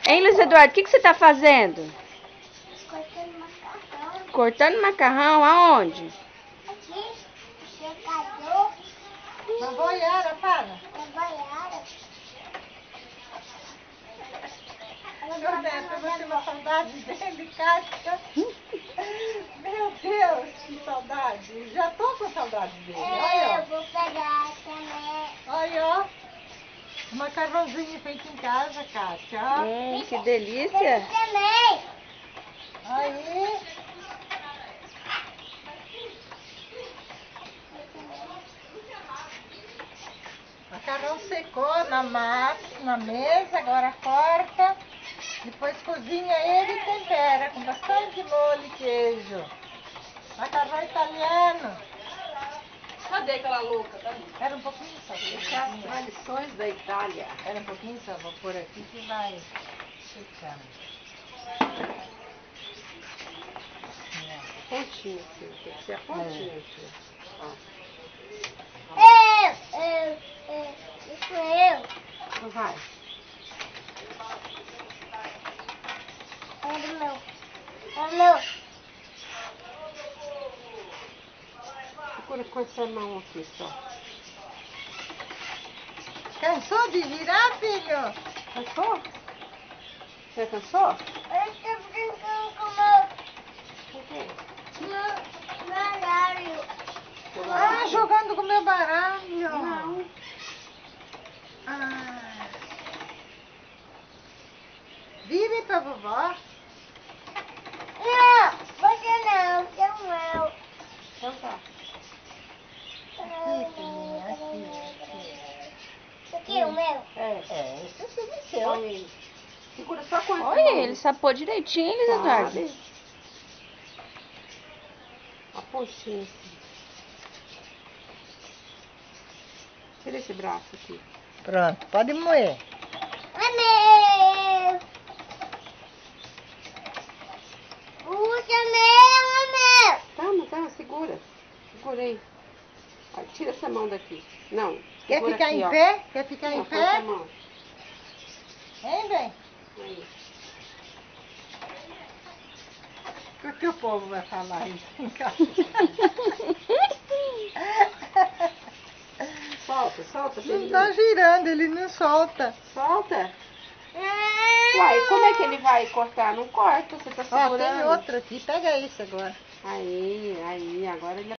Hein, Luiz Eduardo, o que você tá fazendo? Cortando macarrão. Cortando macarrão aonde? Aqui, secador. Na boiara, para. Na boiara. Meu Neto, eu vou ter uma saudade dele, Kátia. Meu Deus, que saudade. Já tô com saudade dele. Olha, Eu vou pegar também. olha, ó. Um macarrãozinho feito em casa, Kátia. Que delícia. Também. Aí. O macarrão secou na mesa, agora corta. Depois cozinha ele e tempera com bastante molho e queijo. Macarrão italiano. Cadê aquela louca? Era um pouquinho só. As tradições da Itália. Era um pouquinho só, vou pôr aqui que vai secando. Pontinha assim, tem que ser a pontinha assim. Ó. Isso eu. Então vai. É do meu. É do meu. Procura com essa mão aqui só. Cansou de virar, filho? Cansou? Você cansou? Eu estou brincando com o meu Por quê? baralho. Ah, jogando com o meu baralho. Não. Ah. Vire pra vovó. Não, você não, que é o meu. Então tá. Aqui, filhinha, aqui. Isso aqui é o meu? É. Esse é tudo seu. Olha ele. Segura só com essa Olha, mão. ele sapou direitinho, hein, Luiz Eduardo? Sabe? A pontinha assim. Tira esse braço aqui. Pronto, pode moer. É meu. Puxa, é meu. Tá, segura. Segura aí. Aí, tira essa mão daqui. Não. Quer segura ficar aqui, em ó. pé? Quer ficar em Não, põe essa pé? mão. Hein, bem? Aí. O que o povo vai falar isso em casa? Solta, Não filho. tá girando, ele não solta. Solta. Uai, como é que ele vai cortar? Não corta, você tá Ó, segurando. tem outro aqui, pega esse agora. Aí, agora ele